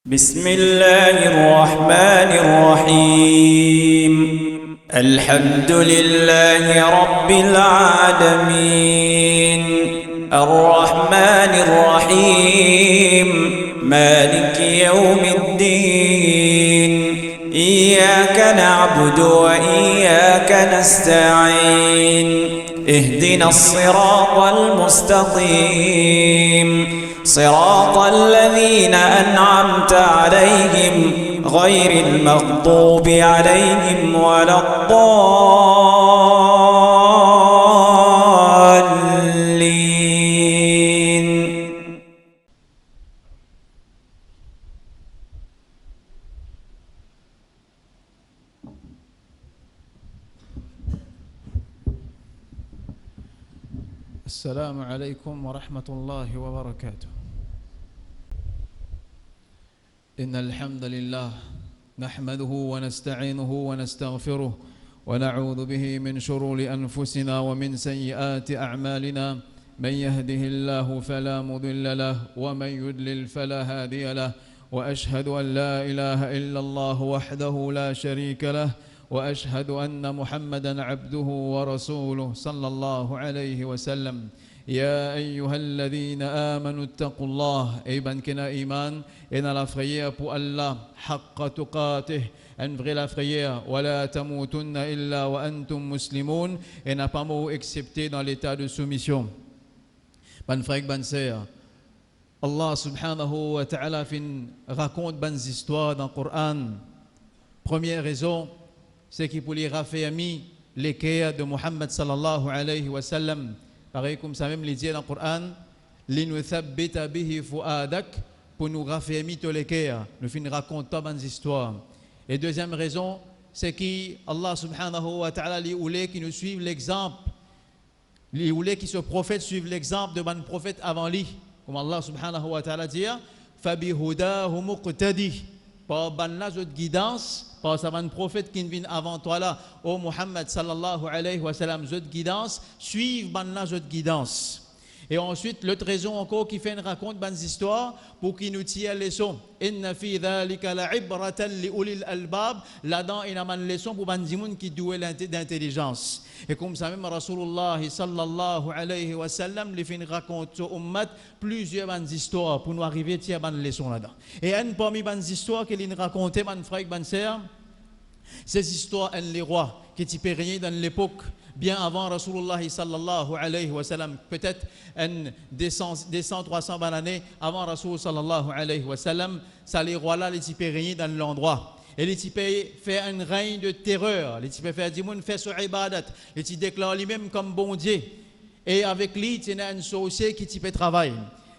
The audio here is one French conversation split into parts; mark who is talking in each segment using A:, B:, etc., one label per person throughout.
A: بسم الله الرحمن الرحيم الحمد لله رب العالمين الرحمن الرحيم مالك يوم الدين إياك نعبد وإياك نستعين اهدنا الصراط المستقيم صراط الذين أنعمت عليهم غير المغضوب عليهم ولا الضالين.
B: السلام عليكم ورحمة الله وبركاته. إن الحمد لله نحمده ونستعينه ونستغفره ونعوذ به من شرور أنفسنا ومن سيئات أعمالنا. من يهده الله فلا مضل له ومن يضلل فلا هادي له، وأشهد أن لا إله إلا الله وحده لا شريك له، وأشهد أن محمدًا عبده ورسوله صلى الله عليه وسلم. يا أيها الذين آمنوا اتقوا الله إيبان كنا إيمان إن la frayère pour Allah حق تقاته une vraie la frayère ولا تموتن إلا وأنتم مسلمون et n'a pas mot excepté dans l'état de soumission. Ban frère ban sœur, Allah subhanahu wa ta'ala raconte ban histoires dans le Coran. Première raison, c'est qu'il voulait raffermir les cœurs de Muhammad sallallahu alayhi wa sallam. Pareil comme ça même, les dit dans le Coran, linuthabbita bihi fuadak, pour nous raffermir tous les cœurs. Nous finissons raconter des histoires. Et deuxième raison, c'est qu'Allah subhanahu wa ta'ala lui voulait qu'il nous suive l'exemple. Il voulait que ce prophète suive l'exemple de ban prophète avant lui. Comme Allah subhanahu wa ta'ala dit, fabihudahu muqtadi. Par ban la guidance, par sa ban prophète qui vient avant toi là, ô Muhammad sallallahu alayhi wa sallam, cette guidance, suivre ban la guidance. Et ensuite, l'autre raison encore qui fait une raconte ban histoire pour qu'il nous tire leçon. Inna fi dhalika la'ibratan li ulil albab. Là-dedans, il y a une leçon pour ban dimoun qui doué d'intelligence. Et comme ça même, Rasulullah sallallahu alayhi wa sallam, il fait une raconte sur ummat plusieurs ban histoires pour nous arriver à tirer ban leçon là-dedans. Et un parmi ban histoires qu'il a raconté, ban frère, ban sœur, ces histoires, les rois qui étaient rien dans l'époque, bien avant Rasulullah sallallahu alayhi wa sallam, peut-être 200-300 années avant Rasulullah sallallahu alayhi wa sallam, ça les rois-là, les types régner dans l'endroit. Et les types fait un règne de terreur, les types fait dimoun fait sur ibadat, les types déclarent lui-même comme bon Dieu. Et avec lui, il y a un sorcier qui type travaille.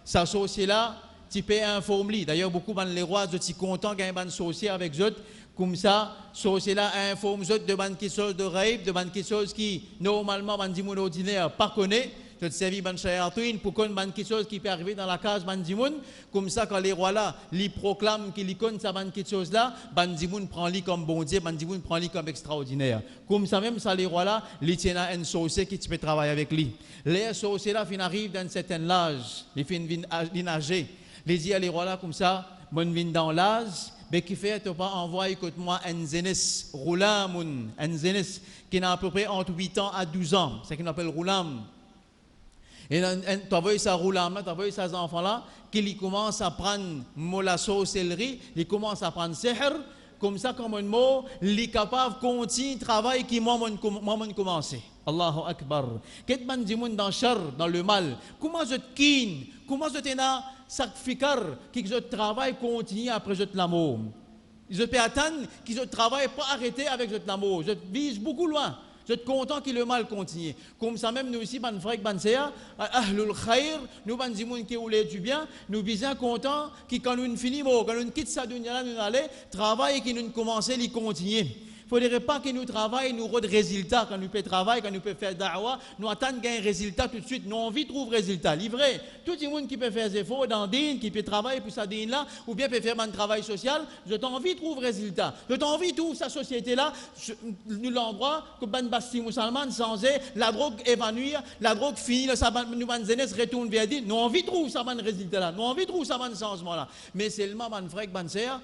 B: Ce sorcier-là, type informe lui. D'ailleurs, beaucoup de les rois, ils sont contents qu'il y ait un sorcier avec eux. Comme ça, sorcier-là informe eux de quelque chose de raïb, de quelque chose qui, normalement, ban dimoun ordinaire, pas connaît. Je te servis ban chayatouine pour qu'on ban quelque chose qui peut arriver dans la case ban dimoun. Comme ça, quand les rois-là, ils proclament qu'ils connaissent ça ban quelque chose-là, ban dimoun prend lui comme bon Dieu, ban dimoun prend lui comme extraordinaire. Comme ça même, ça les rois-là, ils tiennent un sorcier qui peut travailler avec lui. Les sorciers-là, ils arrivent dans un certain âge, ils viennent nager. Les dit à les rois-là, comme ça, ils viennent dans l'âge. Mais qui fait, tu pas envoyer, écoute-moi, un zénis, roulamoun, un zénis, qui a à peu près entre 8 ans à 12 ans, c'est ce qu'on appelle roulam. Et tu envoies ça roulam, tu envoies ces enfants-là, qui commencent à prendre molasso, céleri, ils commencent à prendre seher, comme ça, comme un mot, ils sont capables de continuer le travail qui moi, commencé. Allahu Akbar. Qu'est-ce que tu dis dans le char, dans le mal? Comment je te kin? Comment je te sacrifier que je travaille continue après je te l'amour? Je peux attendre que je travaille pas arrêter avec je te l'amour. Je vise beaucoup loin. Je suis content que le mal continue. Comme ça même nous ici, ban frère, ban sœur, ahlul khair, nous ban dimoun qui voulait du bien, nous visons contents que quand nous finissons, quand nous quittons sa dunya, nous allons travailler et que nous commençons à continuer.
C: faudrait pas que nous travaillions, nous rendons résultats quand nous pouvons travailler, quand nous pouvons faire da'wah, nous attendons un résultat tout de suite. Nous envie de trouver résultat. Livré. Tout le monde qui peut faire des efforts dans din, qui peut travailler pour sa din là, ou bien peut faire un travail social, je t'ai envie de trouver résultat. Je t'ai envie de trouver sa société là, nous l'endroit que ban basti musulman sans la drogue évanouir, la drogue finit, nous ban jeunesse retourne vers din. Nous envie de trouver ça ban résultat là. Nous envie de trouver ça ban changement là. Mais seulement ban frère, ban sœur,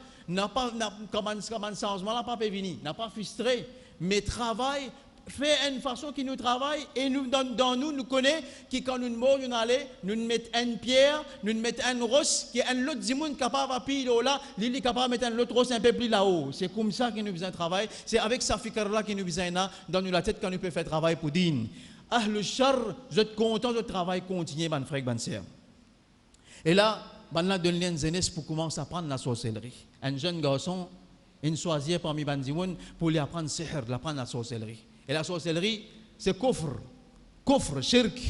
C: comme un changement là pas venir, n'a pas frustré, mais travaille, fait une façon qui nous travaille et nous dans nous connaît que quand nous mourons nous allons nous mettons une pierre, nous mettons un roche qui est un autre zimoun capable à piller là, il est capable de mettre un autre roche un peu plus là-haut. C'est comme ça que nous besoin travailler, c'est avec sa fikr là que nous besoin dans la tête quand nous peut faire travail pour din. Ahlul shar, je suis content de travail continuer ban frère ban sœur. Et là ban là donne une jeunesse pour commencer à apprendre la sorcellerie. Un jeune garçon, une choisir parmi Bandimoun pour lui apprendre sihr, apprendre la sorcellerie. Et la sorcellerie, c'est kufr, shirk.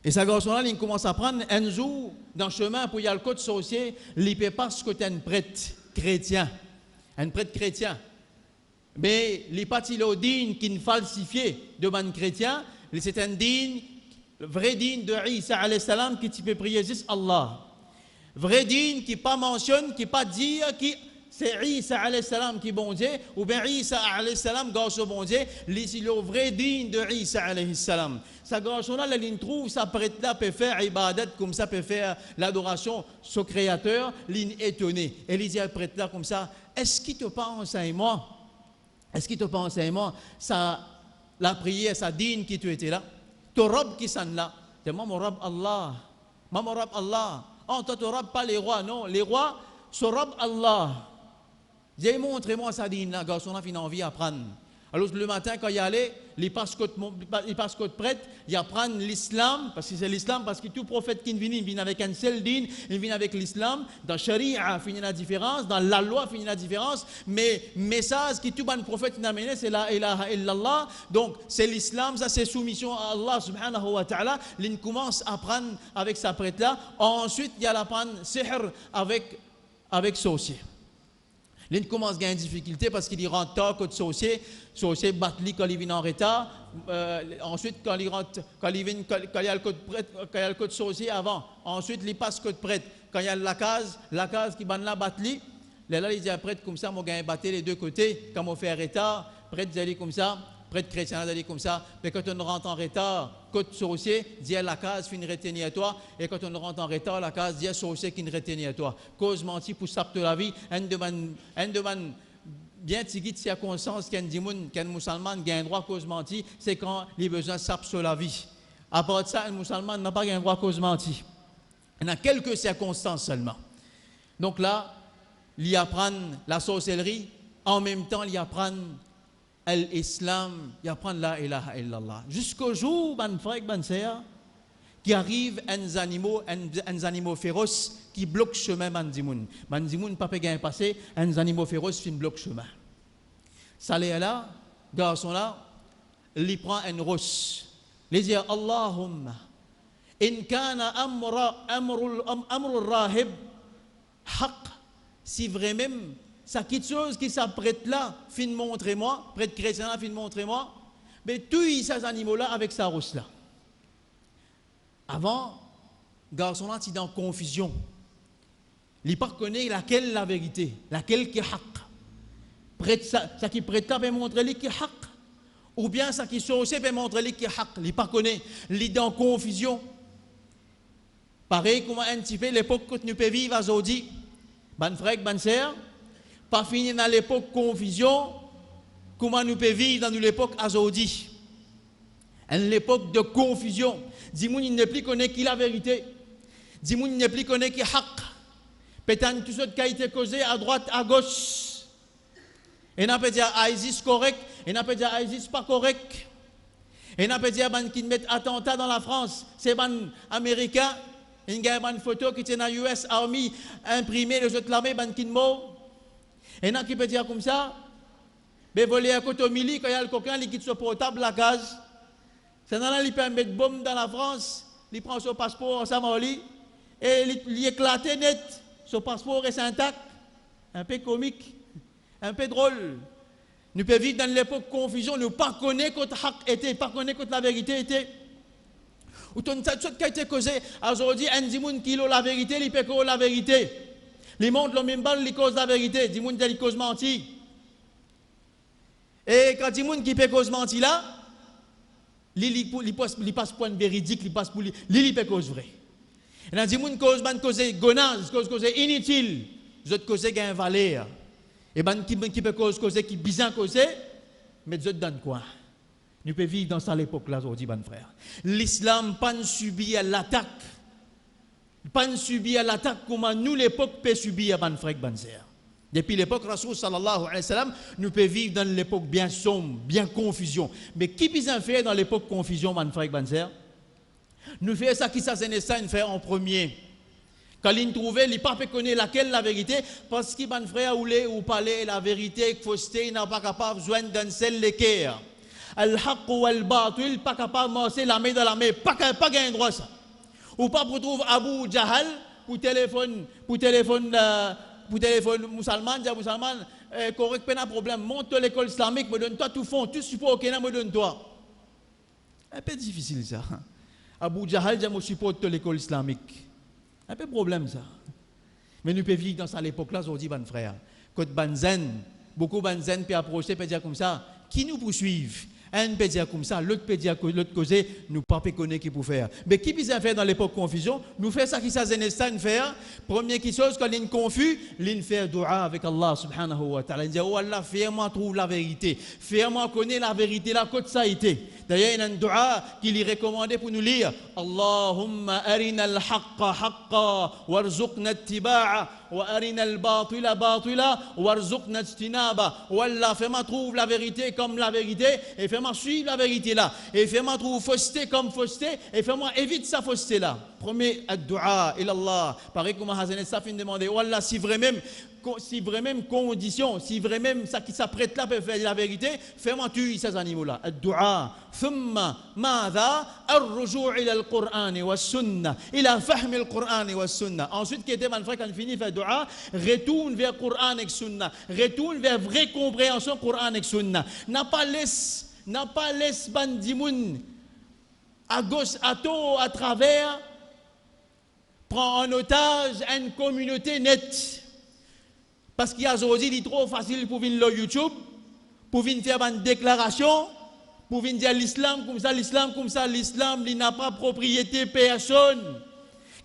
C: Et ce garçon-là, il commence à apprendre un jour, dans le chemin, pour y aller le côté sorcier, il peut pas ce côté un prêtre chrétien. Un prêtre chrétien. Mais il n'est pas au digne qui ne falsifié de ban chrétien, c'est un digne, le vrai digne de Isa alayhi salam qui peut prier juste Allah. Vrai digne qui pas mentionne, qui pas dire qui c'est Isa alayhi salam qui bon Dieu ou bien Isa alayhi salam garçon bon Dieu, le vrai digne de Isa alayhi salam. Ça garçon là il trouve ça prêtre là peut faire ibadat comme ça peut faire l'adoration au créateur, l'in étonné. Et il dit prêtre là comme ça, est-ce qu'il te pas enseignement? Est-ce qu'il te pas enseignement ça la prière ça digne qui tu étais là? Ton robe qui s'en là, c'est mon robe Allah. Mon robe Allah. Oh, toi, tu ne pas les rois, non. Les rois, se robe Allah. J'ai montré-moi ça, dit là, garçon, a fini envie d'apprendre. Alors, le matin, quand il allait, il passe côté prêtre, il apprend l'islam, parce que c'est l'islam, parce que tout prophète qui vient, il vient avec un seul din, il vient avec l'islam. Dans la charia, il finit la différence, dans la loi, il finit la différence, mais le message que tout le prophète a amené, c'est la ilaha illallah. Donc, c'est l'islam, ça c'est soumission à Allah subhanahu wa ta'ala. Il commence à apprendre avec sa prêtre-là. Ensuite, il y a l'apprendre sihr avec sorcier. Il commence à gagner une difficulté parce qu'il rentre tard côté sorcier bat lui quand il vient en retard. Ensuite, quand il rentre, quand il y a le côté prêtre, quand il y a le côté sorcier avant. Ensuite, il passe côté prêtre. Quand il y a la case qui bat là, bat lui. Là, il dit à prêtre comme ça, moi gagne battre les deux côtés. Quand on fait un retard, prêtre dit comme ça. Prêtre chrétien d'aller comme ça, mais quand on rentre en retard, côté sorcier, dit à la case, fin retenir à toi, et quand on rentre en retard, la case, dit à sorcier qui ne retenir à toi. Cause menti pour sapte la vie, un demande bien tigit circonstance qu'un musulman a un droit cause menti, c'est quand il a besoin de sapte la vie. À part de ça, un musulman n'a pas un droit cause menti. Il y a quelques circonstances seulement. Donc là, il apprend la sorcellerie, en même temps, il apprend l'islam, il apprend la ilaha illallah. Jusqu'au jour, ban frère, ban sœur, qui arrive un animaux féroces qui bloquent le chemin bandimoun. Bandimoun, pas peut passer, un animaux féroces qui bloquent le chemin. Ça là, garçon là, il prend une roche. Il dit Allahumma, in kana amrul rahib haq, si vraiment ça quelque chose qui s'apprête là, fin montrez-moi, prêtre chrétien là, fin montrez-moi, mais tous ces animaux-là avec sa roche là. Avant, garçon là, il est dans confusion. Il ne connaît pas laquelle la vérité, laquelle qui est haq. Ça qui prête là peut montrer lui qui est haq. Ou bien ça qui sorcier peut montrer lui qui est haq. Il ne connaît pas, il est dans confusion. Pareil comme un petit peu l'époque que nous pouvons vivre aujourd'hui. Ban frère, ban sœur, pas fini dans l'époque confusion, comment nous pouvons vivre dans l'époque aujourd'hui. L'époque de confusion. Dis-moi, il ne plus connaît qui la vérité. Dis-moi, il ne plus connaît qui haq. Peut-être tout ce qui a été causé à droite, à gauche. Et on peut dire ISIS correct, et on peut dire ISIS pas correct. Et on peut dire qu'ils mettent attentat dans la France. C'est ban américain. Il y a une photo qui est dans US Army imprimée, les autres l'armée, ban qui mort. Et non qui peut dire comme ça, mais voler à côté au milieu, quand il y a le coquin, il quitte son portable, la case. C'est dans là, il peut mettre bombe dans la France, il prend son passeport ensemble, et il éclate net, son passeport est intact, un peu comique, un peu drôle. Nous pouvons vivre dans l'époque de confusion, nous ne pas connaître quoi était, pas connaître quoi la vérité était. Ou tout ça qui a été causé, aujourd'hui, un dimoun qui a la vérité, il peut la vérité. Les montres le même bal, il cause la vérité, dimoun qui cause menti. Et quand dimoun qui peut cause menti là, il passe point véridique, il passe pour lui, il peut cause vrai. Et dans dimoun cause gonaz, cause inutile, vous autres cause gain valeur. Et ben qui peut cause qui bizarre causer, mais vous autres donne quoi? Nous pouvons vivre dans cette époque-là aujourd'hui, mon frère. L'islam pas subi à l'attaque. Pas subi à l'attaque comme nous, l'époque, peut subir à mon frère, mon frère. Depuis l'époque, Rasoul sallallahu alayhi wa sallam, nous pouvons vivre dans l'époque bien sombre, bien confusion. Mais qui peut faire dans l'époque confusion, mon frère, mon frère? Nous faisons ça qui nous fait en premier. Quand il trouvait, il n'a pas connaître laquelle la vérité, parce qu'il mon frère ou parler la vérité, fausseté, il n'a pas capable de joindre dans celle l'équerre. Al-haq ou al-batil, pas capable de marcher la main dans la main, pas gagner droit ça. Ou pas pour trouver Abu Jahal pour téléphone musulman, dire musulman, correct, pas de problème, monte à l'école islamique, me donne toi tout fond, tout support ok, me donne toi. Un peu difficile ça. Abu Jahal, dire me supporte l'école islamique. Un peu problème ça. Mais nous pouvons vivre dans ça à l'époque-là, aujourd'hui, mon frère. Quand Banzen, beaucoup Banzen peut approcher, peut dire comme ça, qui nous poursuivent? Un peut dire comme ça, l'autre peut dire que l'autre côté, nous ne pouvons pas connaître qui peut faire. Mais qui peut faire dans l'époque confusion? Nous faisons ça qui s'est faire. Première chose, quand il est confus, il fait dua avec Allah subhanahu wa ta'ala. Il dit, oh Allah, fais-moi trouver la vérité. Fais-moi connaître la vérité, là, quand ça a été. D'ailleurs, il y a un dua qu'il est recommandé pour nous lire. Allahumma arina al-haqqa haqqa warzuqna ittiba'a wa arina al-batila batila warzuqna ijtinaba. Oh Allah, fais-moi trouver la vérité comme la vérité et fais-moi suivre la vérité là. Et fais-moi trouver fausseté comme fausseté et fais-moi éviter sa fausseté là. Premier ad-dua ilallah. Pareil comme Hasan Safin demandait, oh Allah, si vraiment condition, si vraiment ça qui s'apprête là pour faire la vérité, fais-moi tuer ces animaux-là. Ad-dua. ثم ماذا الرجوع إلى القرآن والسنة إلى فهم القرآن والسنة. Ensuite, qui était mon frère quand finit faire dua, retourne vers Coran et Sunna, retourne vers vraie compréhension Coran et Sunna. N'a pas laisse bandimoun à gauche, à tort, à travers, prend en otage une communauté nette. Parce qu'il y a aujourd'hui, il est trop facile pour venir sur YouTube, pour venir faire une déclaration, pour venir dire l'islam comme ça, l'islam, il n'a pas propriété personne.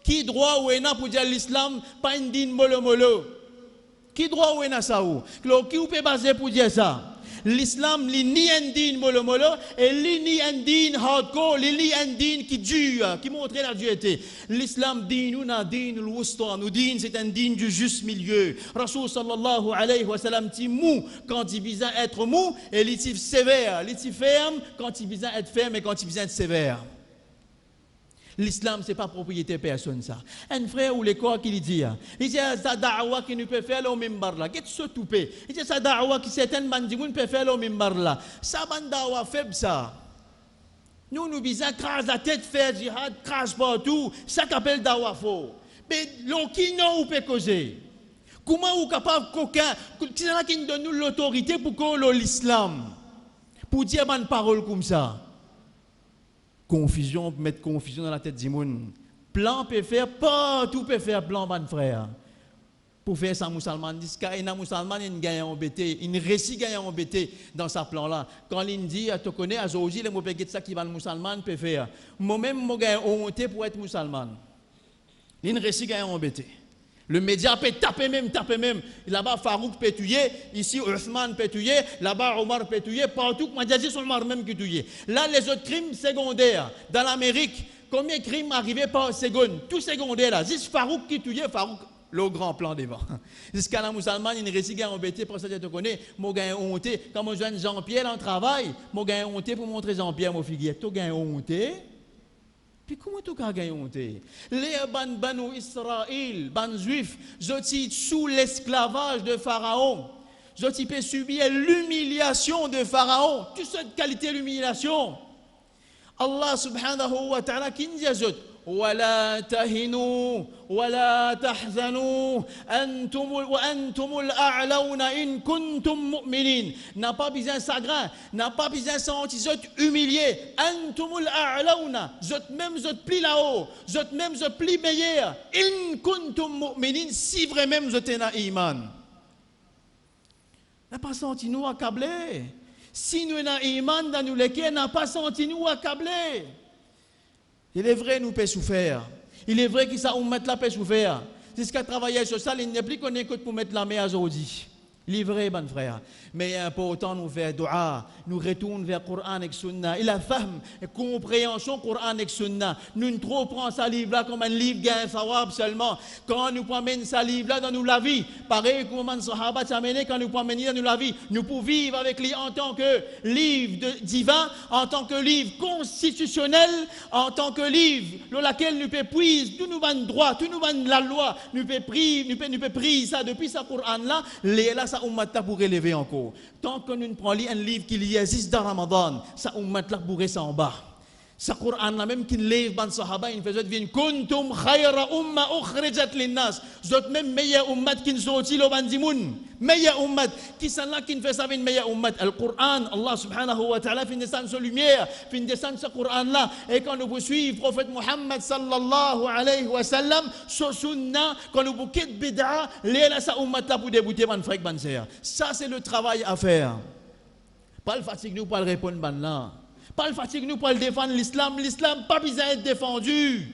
C: Qui droit ou est pour dire l'islam, pas une dîne molo. Qui droit ou est ça ou? Qui vous peut baser pour dire ça? L'islam, il ni un dîne molo et il ni un dîne hardcore, il ni un dîne qui dure, qui montre la dureté. L'islam dit nous n'a dîne l'ousta, nous dîne c'est un dîne du juste milieu. Rasoul sallallahu alayhi wa sallam dit mou quand il vise à être mou et il dit sévère, il dit ferme quand il vise à être ferme et quand il vise à être sévère. L'islam, ce n'est pas propriété personne, ça. Un frère ou l'école qui dit, il dit, sa da'wa qui nous peut faire au mimbar là. Qu'est-ce que tu peux? Il dit, sa da'wa qui certaines bandimoun peut faire au mimbar là. Sa da'wa faible, ça. Nous visons crase la tête, faire jihad, crase partout. Ça qu'appelle da'wa faux. Mais l'on qui n'a ou peut causer. Comment ou capable qu'aucun, qui nous donne l'autorité pour qu'on l'islam? Pour dire une parole comme ça. Confusion, mettre confusion dans la tête du monde. Plan peut faire, partout peut faire plan, mon frère. Pour faire ça, musulman, dit qu'il y a un musulman, il gagne embêté, il réussit gagne embêté dans sa plan là. Quand il dit, tu connais, à aujourd'hui, les mots ça qui va le musulman peut faire. Moi-même, je gagne honte pour être musulman. Il réussit gagne embêté. Le média peut taper même. Là-bas, Farouk peut tuer. Ici, Othman peut tuer. Là-bas, Omar peut tuer. Partout, Madjazis sont Omar même qui tuer. Là, les autres crimes secondaires. Dans l'Amérique, combien de crimes arrivaient par seconde? Tout secondaire là. Juste Farouk qui tuait. Farouk, le grand plan devant. Jusqu'à la musulman, il réussit à embêter. Pour ça, je te connais. Moi, j'ai honte. Quand moi, je joins Jean-Pierre en travail, moi, j'ai honte pour montrer Jean-Pierre, mon figuier. Tu as honte. Puis comment tu as gagné honte? Les Banu Israël, ban juifs, ils sous l'esclavage de Pharaon. Ils ont subi l'humiliation de Pharaon. Toute cette qualité d'humiliation. Allah subhanahu wa ta'ala qui nous dit ولا تهنوا ولا تحزنوا وأنتم الأعلون إن كنتم مؤمنين. N'a pas besoin de chagrin, n'a pas besoin de sentir, vous êtes humiliés. أنتم الأعلون, vous êtes même, vous êtes plus là-haut, vous êtes même, vous êtes plus meilleurs. إن كنتم مؤمنين, si vraiment vous êtes un iman. N'a pas senti nous accablés. Si nous avons iman dans nous lesquels, n'a pas senti nous accablés. Il est vrai, nous pouvons souffrir. Il est vrai que ça, on met la paix souffrir. C'est ce qu'a travaillé sur ça, il n'est plus qu'on écoute pour mettre la main aujourd'hui. Il est vrai, mon frère. Mais il est important nous faire dua, nous retourner vers le Coran et Sunna. Il a fahm, compréhension Coran et Sunna. Nous ne trop prenons ce livre-là comme un livre gain sawab seulement. Quand nous prenons ce livre-là dans nous la vie, pareil comme les Sahaba s'amenaient quand nous prenons dans nous la vie, nous pouvons vivre avec lui en tant que livre divin, en tant que livre constitutionnel, en tant que livre dans lequel nous pouvons puiser tout nous droit, tout nous la loi, nous pouvons prier ça depuis ce Coran-là, là ça ummata pour élever encore. Tant que nous ne prenons un livre qui existe dans Ramadan, ça ummata pour rester en bas. Ce Coran là même qui lève ban sahaba, il faisait dire kuntum khayra umma ukhrijat linnas. Zot même meilleur ummat qui sorti lo ban dimoun. Meilleur ummat qui sont là qui fait ça une meilleure ummat. Le Coran, Allah subhanahu wa ta'ala fait descendre sa lumière, fait descendre ce Coran là et quand nous suivons prophète Muhammad sallallahu alayhi wa sallam, so sunna quand nous quitte bid'a, là sa ummat là pour débouter ban frère ban sœur. Ça c'est le travail à faire. Pas le fatigue nous pas le répondre ban là. Pas le fatigue nous pour le défendre l'islam. L'islam pas besoin d'être défendu.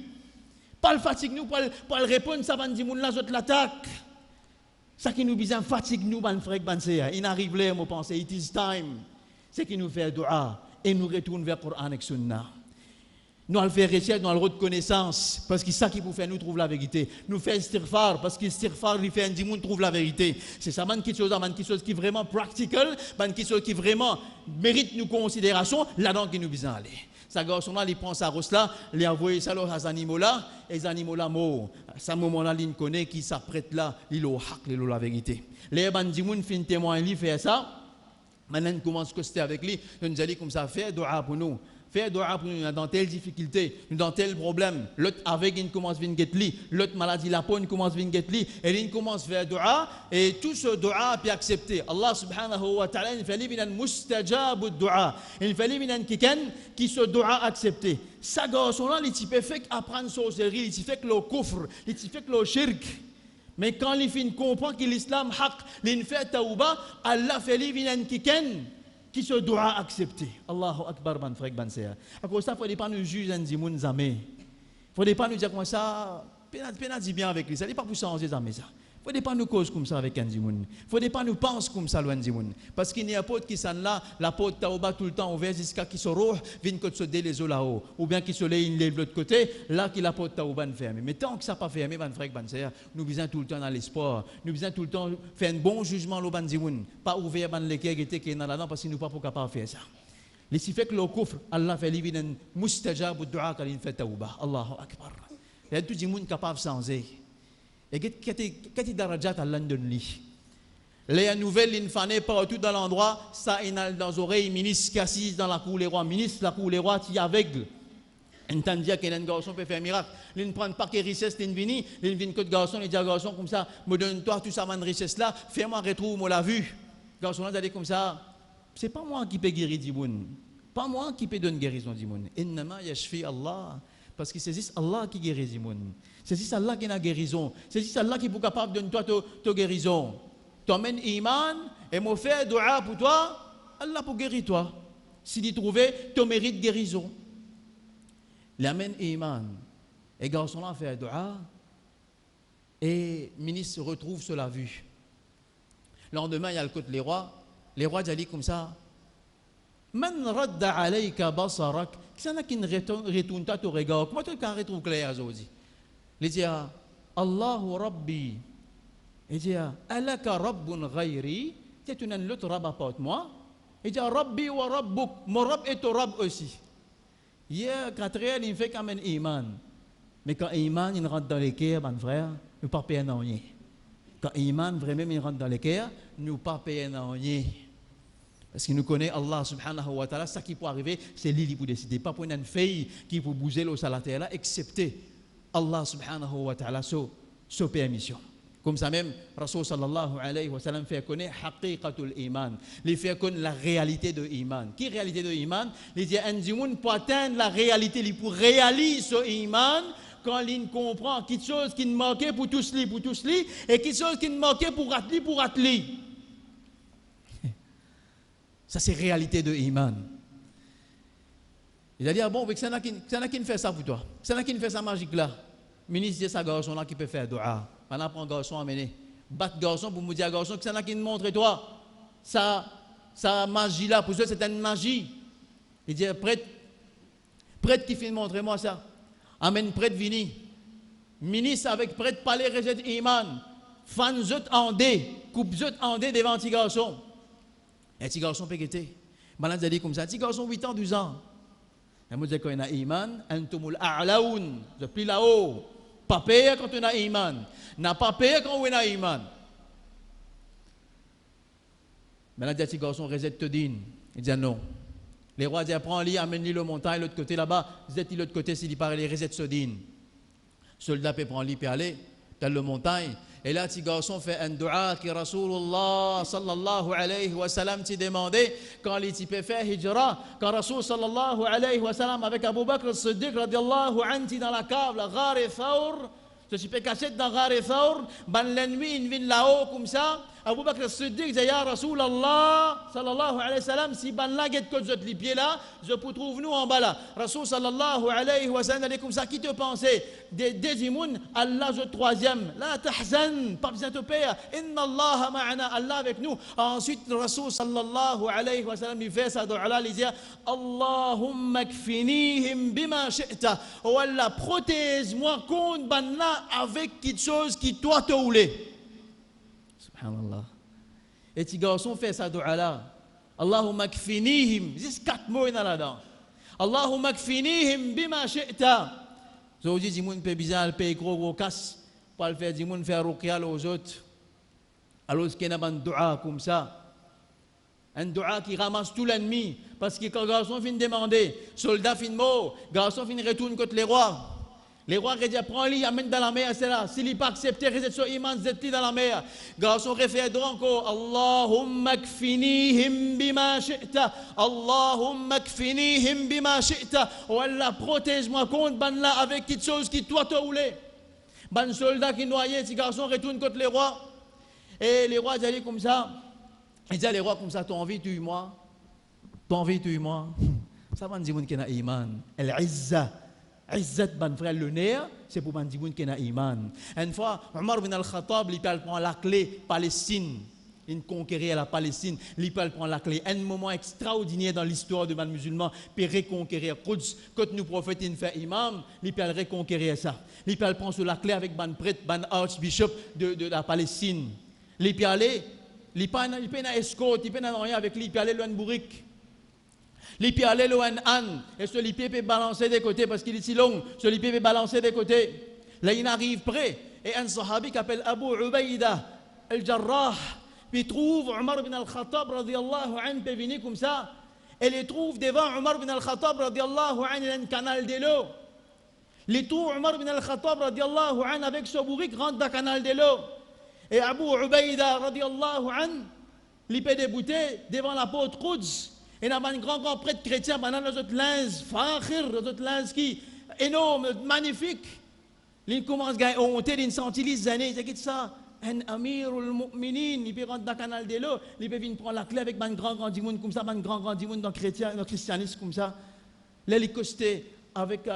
C: Pas le fatigue nous pour le répondre ça va dire moun là autres l'attaque. Ça qui nous besoin fatigue nous ban frère ban sœur. Il arrive là moi penser it is time. C'est qui nous fait dua et nous retourne vers Coran et Sunna. Nous allons faire recherche, nous allons reconnaissance parce que ça qui pour faire nous trouve la vérité. Nous fait istighfar parce que istighfar lui fait un dimoun trouve la vérité. C'est ça man qui chose qui est vraiment practical, man qui chose qui vraiment mérite nos considérations, là-dedans qui nous besoin aller. Ça garçon là, il prend sa rosse là, il envoie ça aux animaux là, et les animaux là morts. À ce moment-là, il connaît qui s'apprête là, il au haq, il la vérité. Les ban dimoun fin témoin lui fait ça. Maintenant on commence à coster avec lui, nous allons comme ça faire dua pour nous. Faire dua pour nous dans telle difficulté, dans tel problème. L'autre avec il commence à venir li, l'autre maladie la peau il commence à venir li, et il commence à faire dua et tout ce dua puis accepter. Allah subhanahu wa ta'ala il fait min mustajab ad-du'a. Il fait min kikan qui ce dua accepté. Ça garçon là il peut fait apprendre sorcellerie, il fait que le kufr, il fait que le shirk. Mais quand il fin comprend que l'islam haq, il fait tauba, Allah fait min kikan qui se doit accepter. Allahu Akbar, ban frère, ban sœur. À cause de ça, il ne faut pas nous juger en disant jamais. Il ne faut pas nous dire comme ça, pénal dit bien avec lui. Ça n'est pas pour changer jamais ça. Il ne faut pas nous cause comme ça avec un dimoun. Il ne faut pas nous penser comme ça loin dimoun. Parce qu'il y a un pote qui s'en là, la pote taouba tout le temps ouvert jusqu'à qui se roule, vient que se dé les eaux là-haut. Ou bien qui se lève de l'autre côté, là qui la pote taouba fermée. Mais tant que ça n'a pas fermé, ban frère, ban sœur, nous besoin tout le temps dans l'espoir. Nous besoin tout le temps faire un bon jugement au ban dimoun. Pas ouvert ban l'équerre qui était dans là-dedans parce qu'il nous pas pour capable faire ça. Les si fait que le kufr, Allah fait lui un mustajab ad-du'a quand il fait taouba. Allahu Akbar. Il y a tout le monde capable de changer. Et qu'est-ce que darajat Allah donne lui? Les nouvelles infanées partout dans l'endroit, ça inhale dans les oreilles, ministre qui assise dans la cour les rois, ministre la cour les rois qui est aveugle. Entend dire qu'un garçon peut faire un miracle. Il ne prend pas que richesse, il vient que garçon, il dit à garçon comme ça, me donne-toi tout ça, man richesse là, fais-moi retrouve-moi la vue. Garçon là, d'aller comme ça, c'est pas moi qui peux guérir Dimoun. Pas moi qui peux donner guérison Dimoun. Innama yashfi Allah. Parce que c'est juste Allah qui guérit Dimoun. C'est juste Allah qui a guérison. C'est juste Allah qui est capable de donner toi ta guérison. Tu amènes iman et moi fais dua pour toi, Allah pour guérir toi. Si tu trouves, tu mérites guérison. L'amène iman. Et garçon là fait dua et le ministre se retrouve sur la vue. Le lendemain, il y a le côté les rois. Les rois disent comme ça. Man radda alayka basarak. Qui c'est qui retourne ta ton regard? Comment tu can retrouver clair aujourd'hui? Il dit Allahu Rabbi. Il dit alaka rabbun ghayri. C'est une autre rabb à part moi. Il dit Rabbi wa rabbuk. Mon rabb est ton rabb aussi. Hier, quatrième, il fait comme un iman. Mais quand iman il rentre dans les cœurs, mon frère, nous ne pas payer rien. Quand iman vraiment il rentre dans les cœurs, nous ne pas payer rien. Parce qu'il nous connaît, Allah subhanahu wa ta'ala, ça qui peut arriver, c'est lui qui peut décider. Pas pour une fille qui peut bouger l'eau sur la terre là, excepté Allah subhanahu wa ta'ala, sa permission. Comme ça même, Rasul sallallahu alayhi wa sallam fait connaître haqiqatul iman. Il fait connaître la réalité de iman. Qui est la réalité de iman? Il dit, un dimoun pour atteindre la réalité, il pour réaliser ce iman, quand il comprend quelque chose qui ne manquait pour tous les, et quelque chose qui ne manquait pour atteler. Ça, c'est réalité de iman. Il a dit, ah bon, c'est là qui fait ça pour toi. C'est là qui fait ça magique là. Ministre de sa garçon là qui peut faire dua. On apprend garçon à mener. Battre garçon pour me dire garçon que c'est là qui nous montre toi. Ça magie là, pour ça c'est une magie. Il dit, prêtre qui fait montrer moi ça. Amène prêtre vini. Ministre avec prêtre parler rejet iman. Fan zot en dé, coupe zot en dé devant petit garçon. Un petit garçon peut guetter. Malade dit comme ça, petit garçon 8 ans, 12 ans. Et moi, je dis quand on a iman, antumul a'laoun, je plie là-haut. Pas payé quand on a iman. N'a pas payé quand on a iman. Maintenant, le petit garçon résette te din. Il dit non. Les rois disent prends-le, amène-le le montagne, l'autre côté là-bas. Zette l'autre côté, s'il paraît, les résette se din. Soldat peut prendre lui, peut aller dans le montagne. Et là, petit garçon fait un dua qui Rasulullah sallallahu alayhi wa sallam t'a demandé quand il peut faire hijra. Quand Rasul sallallahu alayhi wa sallam avec Abu Bakr al-Siddiq radiallahu anhu dans la cave, la Ghar Thawr, je peux cacher dans Ghar Thawr, ban l'ennemi il vient là-haut comme ça. Abu Bakr al-Siddiq dit ya Rasulallah sallallahu alayhi wa sallam, si ban la guette que les pieds là, je peux trouver nous en bas là. Rasul sallallahu alayhi wa sallam dit comme ça, qui te pensait des imouns, Allah je troisième, la tahzan, pas besoin de te payer, inna Allah ma'ana, Allah avec nous. Ensuite Rasul sallallahu alayhi wa sallam il fait ça dua là, il dit Allahumma kfinihim bima shi'ta, ou Allah protège-moi contre ban là avec quelque chose qui toi te voulait. Subhanallah. Et petit garçon fait ça dua là. Allahumma kfinihim. Juste 4 mots là-dedans. Allahumma kfinihim bima shi'ta. Aujourd'hui, dis-moi un peu bizarre, le pays gros casse. Pas le faire, dis-moi faire ruqya aux autres. Alors, qu'il y a un dua comme ça. Un dua qui ramasse tout l'ennemi. Parce que quand le garçon finit de demander, soldat finit mort, garçon finit retourne contre les rois. Les rois disent prends-le, amène dans la mer, c'est là. S'il n'est pas accepté, reste sur iman, zette-le dans la mer. Garçon réfère encore, Allahumma kfinihim bima shi'ta. Allahumma kfinihim bima shi'ta. Oh Allah, protège-moi contre ban là avec quelque chose qui toi te voulait. Ban soldat qui noyait, si garçon retourne contre les rois. Et les rois disaient comme ça. Ils disaient les rois comme ça, t'as envie, tue-moi. T'as envie, tue-moi. Ça va dire qu'il y a iman. El-Izza. Izzat ban frère le nerf, c'est pour ban dimoun qui n'a iman. Une fois, Omar bin al-Khattab, il prend la clé Palestine, il conquérir la Palestine, il prend la clé. Un moment extraordinaire dans l'histoire de ban musulman, puis reconquérir Quds. Quand nous prophètes il fait imam, il peut reconquérir ça. Il peut prendre sur la clé avec ban prêtre, ban archbishop de la Palestine. Il peut aller, il peut aller escorte, il peut aller rien avec lui, il peut aller loin de bourrique. Il peut aller loin d'Anne, et ce l'IP peut balancer des côtés parce qu'il est si long, ce l'IP peut balancer des côtés. Là, il arrive près, et un sahabi qui s'appelle Abu Ubaïda al-Jarrah, puis trouve Omar bin al-Khattab, radiallahu anhu, peut venir comme ça, et il trouve devant Omar bin al-Khattab, radiallahu anhu, un canal de l'eau. Il trouve Omar bin al-Khattab, radiallahu anhu, avec ce bourrique, rentre dans le canal de l'eau. Et Abu Ubaïda, radiallahu anhu, il peut débouter devant la porte Quds. Et il y a un grand prêtre chrétien, pendant les autres linges, fakhir, les autres linges qui énorme, magnifique. Il commence à monter, il sentit les années, il dit ça, un amirul mu'minin, il peut rentrer dans le canal de l'eau, il peut venir prendre la clé avec un grand dimoun comme ça, un grand dimoun dans le christianisme comme ça. Là, il costait avec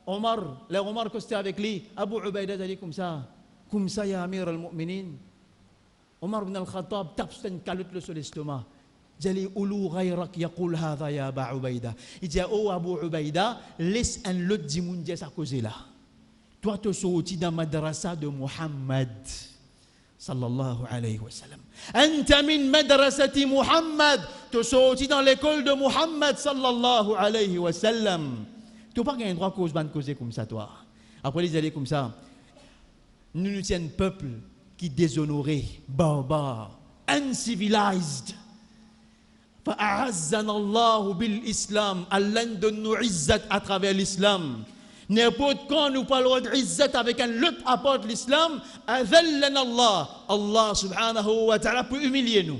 C: Omar, là, Omar costait avec lui, Abu Ubaïda, il dit comme ça, ya amirul mu'minin. Omar bin al-Khattab tape une calotte sur l'estomac. Il dit, oh Abu Ubaïda, laisse un lot de monde dire ça cause là. Toi, tu es sorti dans la madrasa de Muhammad, sallallahu alayhi wa sallam. Anta min madrasati Muhammad, tu es sorti dans l'école de Muhammad, sallallahu alayhi wa sallam. Tu n'as pas un droit cause causer comme ça, toi. Après, ils allaient comme ça. Nous sommes un peuple qui est déshonoré, barbare, uncivilized. فأعزنا الله بالإسلام. Allah nous donne nos izzat à travers l'islam. N'importe quand nous parlons d'izzat avec un autre apporte l'islam, azallana Allah. Allah subhanahu wa ta'ala peut humilier nous.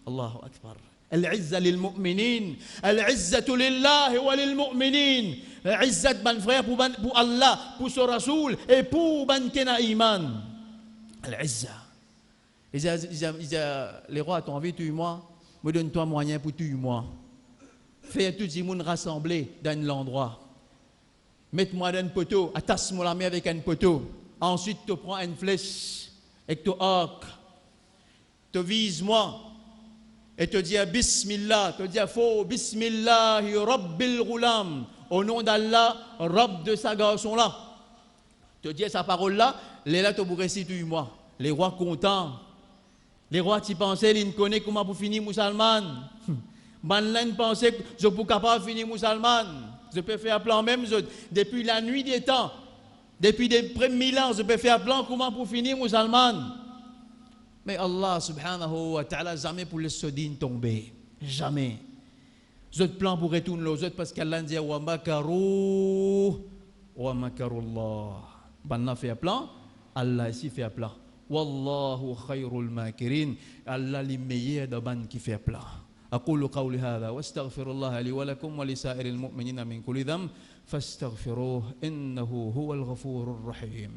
C: Allahu akbar. Al-izza lil mu'minin, al-izzatu lillahi wa lil mu'minin. Izzat ban frère pour Allah, pour son Rasoul et pour ban kena iman. Al-izza. Les rois t'ont envie de tuer moi, me donne-toi moyen pour tuer moi. Fais tout le monde rassembler dans l'endroit. Mets-moi dans un poteau, attache-moi la main avec un poteau. Ensuite, tu prends une flèche avec ton arc. Tu vises moi. Et tu dis Bismillah. Tu dis faux Bismillahi Rabbil Ghulam. Au nom d'Allah, Rabb de sa garçon-là. Tu dis sa parole-là, les là, tu vous réciter moi. Les rois contents. Les rois, tu pensais, ils ne connaissent comment pour finir musulman. Banlan pensait que je peux capable de finir musulman. Je peux faire plan même depuis la nuit des temps. Depuis des premiers 1000 ans, je peux faire plan comment pour finir musulman. Mais Allah subhanahu wa ta'ala jamais pour les sodines tomber. Jamais. Je plan pour retourner aux autres parce qu'Allah dit wa makaru wa makarullah. Banna fait un plan, Allah ici fait un plan. Wallahu khayrul makirin. Allah est meilleur de ban qui fait un plan. أقول قولي هذا واستغفر الله لي ولكم ولسائر المؤمنين من كل ذنب فاستغفروه إنه هو الغفور الرحيم.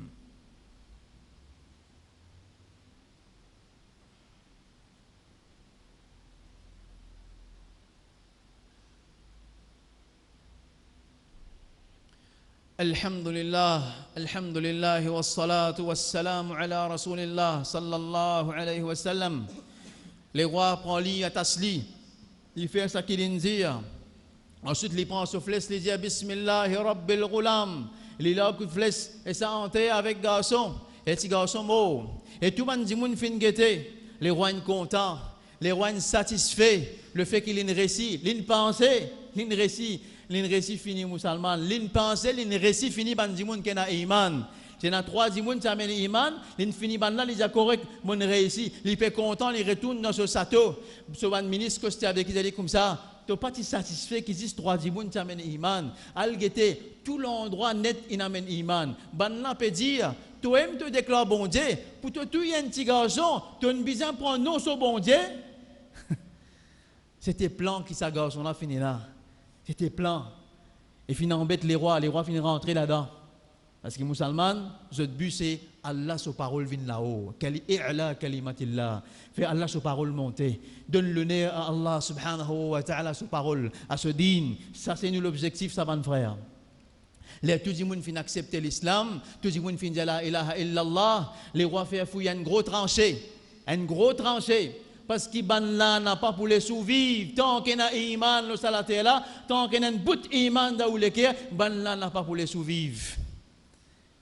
C: الحمد لله والصلاة والسلام على رسول الله صلى الله عليه وسلم. Les rois prennent lit à tasli. Il fait ça qu'il dit. Ensuite, il prend son flèche, il dit Bismillahi Rabbil Ghulam. Il a coup de flèche et ça enterre avec garçon. Et petit garçon mort. Et tout le monde dit moun fin guetté. Les rois sont contents. Les rois sont satisfaits. Le fait qu'il ait une récit, l'une pensée, l'une récit fini musulman. L'une pensée, l'une récit fini ban dimoun qui a iman. C'est dans 3 dimoun qui amène iman. L'une fini ban là, il a correct, mon réussi. Il est content, il retourne dans ce château. Ce ministre que c'était avec, il a dit comme ça. Tu n'es pas satisfait qu'ils disent 3 dimoun qui amène iman. Al guetter, tout l'endroit net, il amène iman. Ban là peut dire, tu aimes te déclarer bon Dieu. Pour te tuer un petit garçon, tu as besoin de prendre non ce bon Dieu. C'était plan qui sa garçon là fini là. C'était plan. Et finalement, embête les rois finissent rentrer là-dedans. Parce que les musulmans, notre but c'est Allah, sa parole vient là-haut. I'la kalimatillah. Fait Allah, sa parole monter. Donne le nez à Allah subhanahu wa ta'ala, sa parole, à ce din. Ça, c'est nous l'objectif, ça, mon frère. Tout le monde finit accepter l'islam. Tout le monde finit dire la ilaha illallah. Les rois font fouiller une grosse tranchée. Une grosse tranchée. Parce que ban là n'a pas pour les survivre. Tant qu'il y a iman le salaté là, tant qu'il y a un bout iman dans le cœur, ban là n'a pas pour les survivre.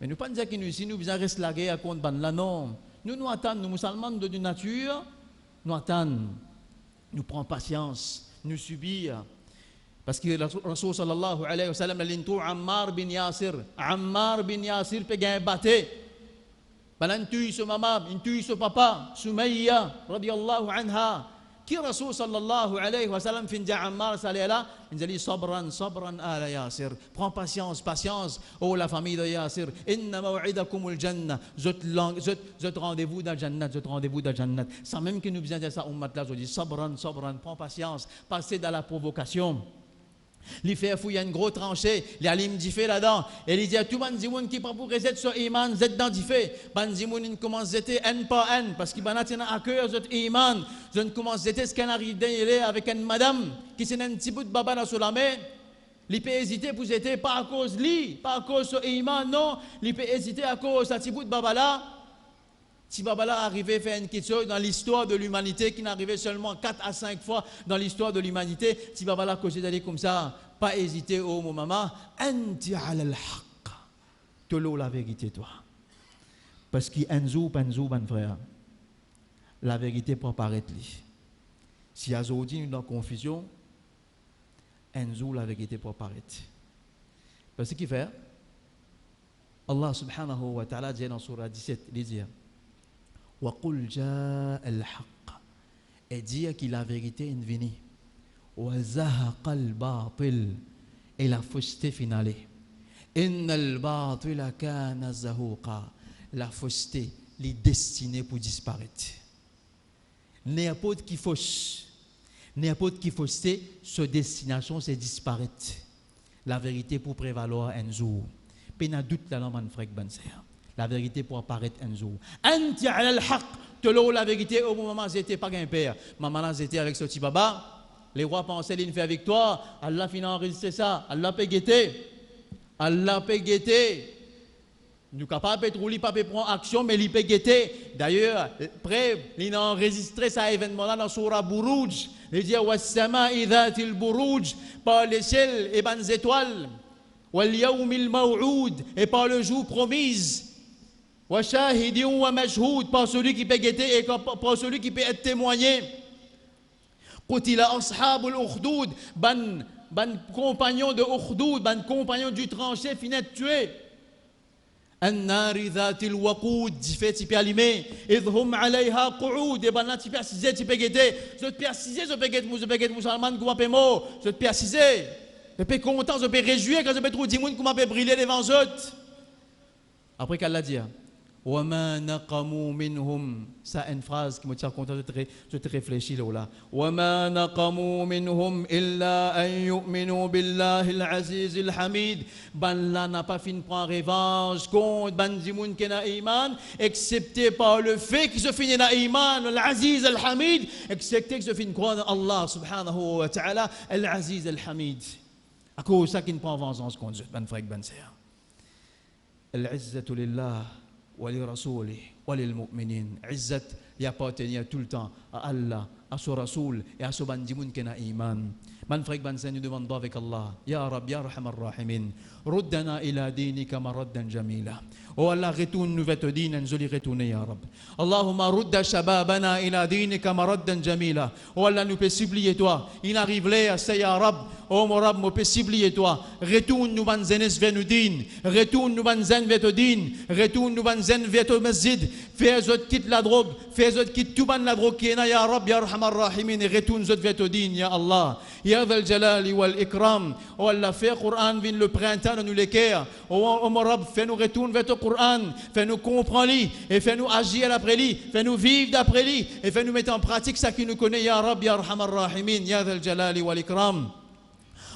C: Mais nous ne pouvons pas dire que nous ici nous besoin rester la guerre contre ban là non. Nous attendons, nous musulmans de nature, nous attendons, nous prenons patience, nous subir. Parce que le Rasul sallallahu alayhi wa sallam a dit Ammar bin Yasir peut gagner battre. Balan tue ce maman, il tue ce papa, Sumayya, radiyallahu anha. Qui Rasul sallallahu alayhi wa sallam fin dit Ammar salela, il dit sabran ala Yasir. Prends patience, oh la famille de Yasir. Inna maw'idakumul jannah. Zot rendez-vous dans Jannat, Sans même que nous besoin de ça, ummat là, je dis sabran, prends patience, passez dans la provocation. Il fait fouiller une grosse tranchée, il a l'im dit fait là-dedans. Et il dit à tout le monde qui prend pour reset sur iman, zet dans dit fait. Ban dimoun il commence à zeter un par un parce qu'il banat à cœur zet iman. Je ne commence à zeter ce qu'on arrive d'ailleurs avec une madame qui s'est un petit bout de baba dans la main. Il peut hésiter pour zeter pas à cause lui, pas à cause de iman, non. Il peut hésiter à cause de ce petit bout de baba là. Si Babala arrivait à faire une question dans l'histoire de l'humanité qui n'arrivait seulement 4 à 5 fois dans l'histoire de l'humanité, si Babala causait d'aller comme ça, pas hésiter au mot maman, anti ala al-haq. Tu l'as la vérité toi. Parce qu'enzou ban frère. La vérité pour paraître li. Si azodi nous dans confusion, enzou la vérité pour paraître. Parce qu'il fait Allah subhanahu wa ta'ala dit dans surah 17, il dit وَقُلْ جَاءَ الْحَقِّ et dire que la vérité est venue. وَزَهَقَ الْبَاطِلِ et la fausseté finale. إِنَّ الْبَاطِلَ كَانَ زَهُوقًا. La fausseté, les destinée pour disparaître. N'importe qui fausse, n'importe qui fausseté, sa destination c'est disparaître. La vérité pour prévaloir un jour. Pena doute la langue frère Banser. La vérité pour apparaître un jour. Anti ala al-haq. Te la vérité au moment où j'étais pas un père. Maman j'étais avec ce petit baba. Les rois pensaient qu'il fait avec toi. Allah finit enregistrer ça. Allah peut guetter. Allah peut guetter. Nous capables de rouler, pas prendre action, mais il peut guetter. D'ailleurs, après, il a enregistré cet événement-là dans Surah Buruj. Il dit Wassama'i dhatil buruj, par les ciels et les étoiles. Wal yawmil maw'oud, et par le jour promis. Wa shahidin wa majhoud, par celui qui peut guetter et par celui qui peut être témoigné. Qutila ashabul ukhdud, ban compagnon de Ukhdud, ban compagnon du tranché, finit tué. النار ذات الوقود fait type allumé إذ هم عليها قعود et ben là type assisé type guetté je te persisé je peux guetté musulman comment peut mot je te persisé je peux content je peux réjouir quand je peux trouver des monde comment peut briller devant eux après qu'Allah dit وما نقموا منهم ça une phrase qui me tient content je te réfléchis là وما نقموا منهم إلا أن يؤمنوا بالله العزيز الحميد ban là n'a pas fini prendre revanche contre ban dimoun qui n'a iman excepté par le fait qu'ils se finissent dans iman al-aziz al-hamid excepté qu'ils se finissent croire en Allah subhanahu wa ta'ala al-aziz al-hamid à cause ça qui ne prend vengeance contre eux ban frère ban sœur al-izzatu lillah ولرسوله وللمؤمنين عزت يappartient tout le temps à Allah à son rasoul et à son bandimoun qui a iman man frère ban nous demandons avec Allah ya rab ya arhamar rahimin ruddana ila dinika maraddan jamila oh Allah retourne-nous vers ton din en joli retourner ya rab Allahumma rudda shababana ila dinika maraddan jamila oh Allah nous peut supplier toi il arrive là c'est ya rab oh mon rab nous peut supplier toi retourne-nous ban zenes vers nous din retourne-nous ban zen vers ton din retourne-nous ban zen vers ton masjid fais autres quitte la drogue fais autres quitte tout ban la drogue qui est ya rab ya arhamar rahimin et retourne autres vers ton din ya Allah ya dhal jalali wal ikram oh Allah fais Coran vient le printemps dans nous les cœurs oh mon rab fais-nous retourner vers ton Coran fais-nous comprendre lui et fais-nous agir après lui fais-nous vivre d'après lui et fais-nous mettre en pratique ça qui nous connaît ya rab ya arhamar rahimin ya dhal jalali wal ikram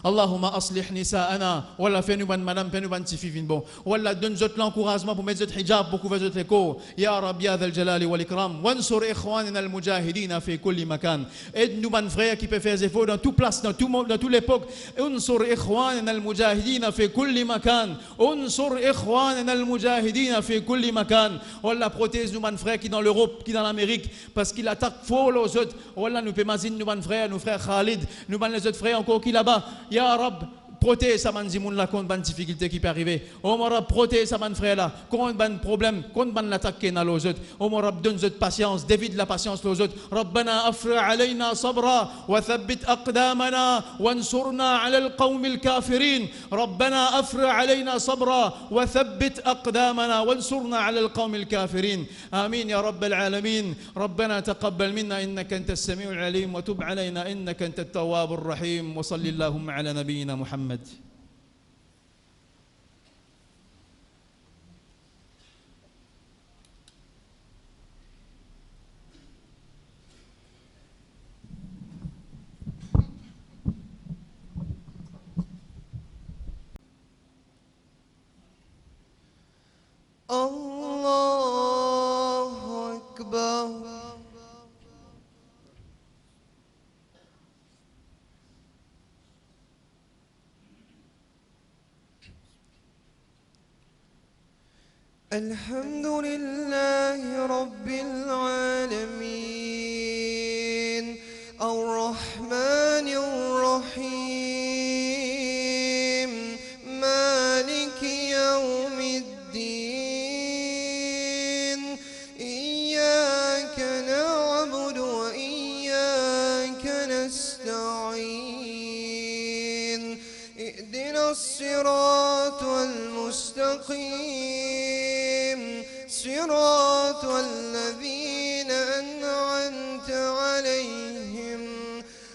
C: اللهم أصلح نساءنا ولا فينو بان مدام فينو بان تفيفين بون ولا دون زوت l'encouragement pour mettre زوت حجاب pour couvrir زوت l'écho يا رب يا ذا الجلال والإكرام وانصر إخواننا المجاهدين في كل مكان aide-nous بان frères qui peut faire des efforts dans toute place dans tout monde dans toute l'époque انصر إخواننا المجاهدين في كل مكان انصر إخواننا المجاهدين في كل مكان ولا protège nous بان frères qui dans l'Europe qui dans l'Amérique parce qu'il attaque fort les autres ولا nous pémazine nous بان frères nos frères Khalid nous بان les autres frères encore qui là-bas Ya Rab, protège sa man zimoun la contre ban difficulté qui peut arriver. Oh mon Rab, protège sa man frère là contre ban problème, contre ban l'attaque qui est dans les autres. Oh mon Rab, donne cette patience, dévide la patience aux autres. Rabbana afri alayna sabra wa thabbit aqdamana wansurna ala al-qawm al-kafirin. Rabbana afri alayna sabra wa thabbit aqdamana wansurna ala al-qawm al-kafirin. Amin ya Rabb al-alamin. Rabbana taqabbal minna innaka antas sami'ul alim wa tub alayna innaka antat tawwabur rahim. Wa salli Allahumma ala nabiyyina Muhammad.
D: الله أكبر الحمد لله رب العالمين الرحمن الرحيم مالك يوم الدين إياك نعبد وإياك نستعين اهدنا الصراط المستقيم صراط الذين أنعمت عليهم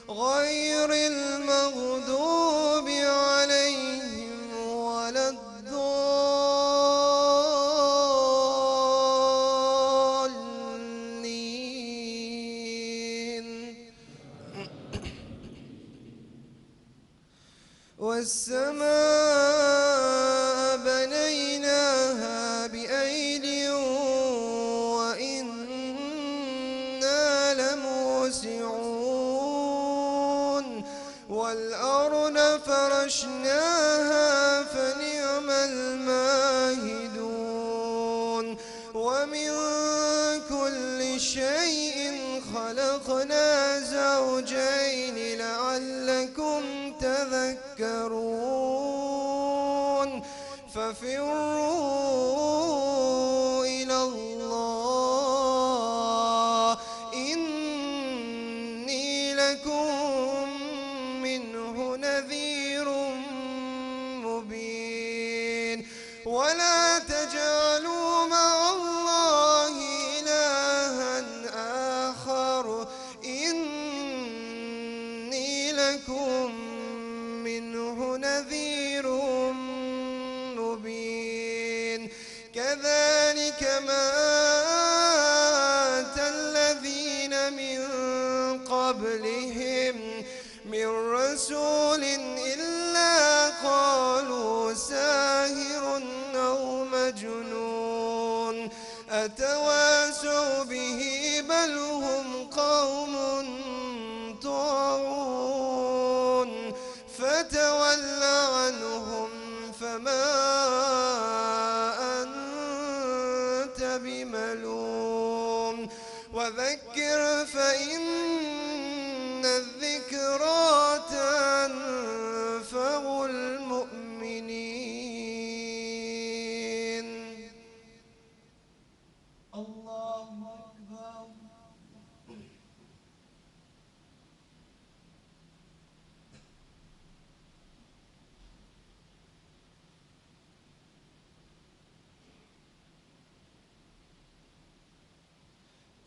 D: غير غير المغضوب عليهم ولا الضالين والسماء بنيناها بأيد وإنا لموسعون والأرض فرشناها فنعم الماهدون ومن كل شيء خلقنا زوجين لعلكم تذكرون ففروا إلى الله إني لكم منه نذير مبين ولا تجعلوا مع الله إلها آخر إني لكم منه نذير مبين كذلك ما أتى الذين من قبلهم من رسول إلا قالوا ساحر أو مجنون أتواصوا به بل هم قوم طاغون فتول عنهم فما أنت بملوم وذكر فإن الذكرى تنفع المؤمنين الله أكبر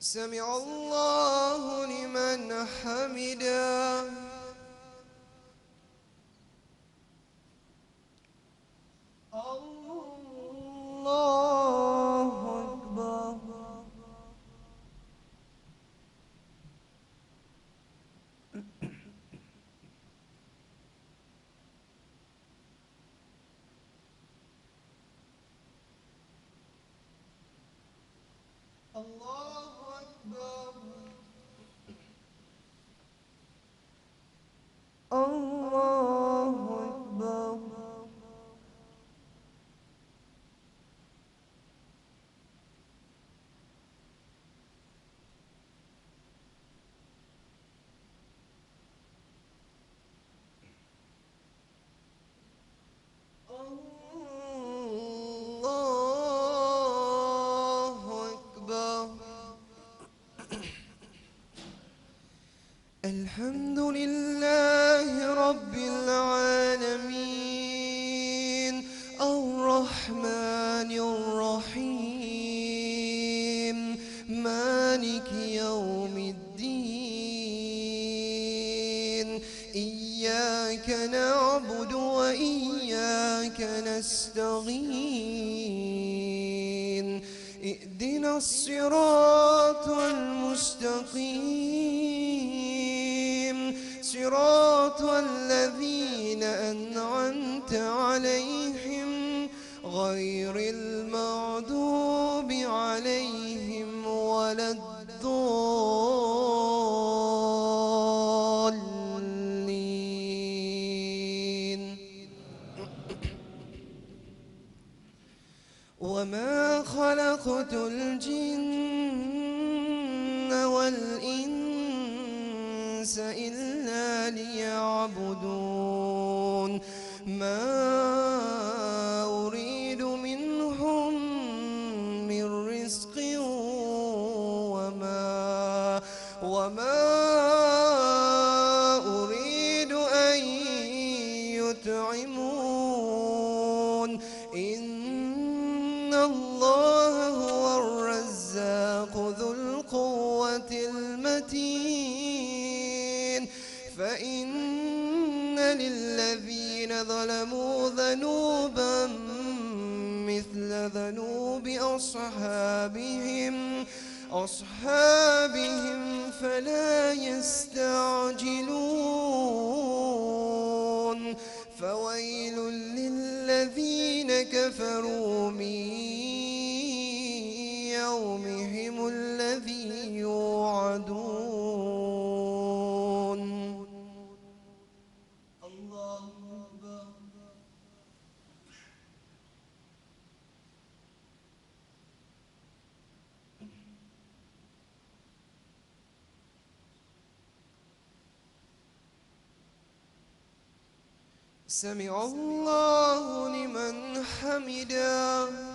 D: سمع الله لمن حمده الله أكبر الله أكبر الله أكبر الله أكبر الحمد لله رب العالمين الرحمن الرحيم مالك يوم الدين إياك نعبد وإياك نستعين اهدنا الصراط المستقيم صراط الذين أنعمت عليهم غير المغضوب عليهم ولا الضالين وما خلقت الجن والإنس إلا ليعبدون ما أريد منهم من رزق وما أريد أن يطعمون إن الله هو الرزاق ذو القوة المتين فإن للذين ظلموا ذنوبا مثل ذنوب أصحابهم فلا يستعجلون فويل للذين كفروا من يومهم الذي يوعدون الله أكبر سمع الله لمن حمده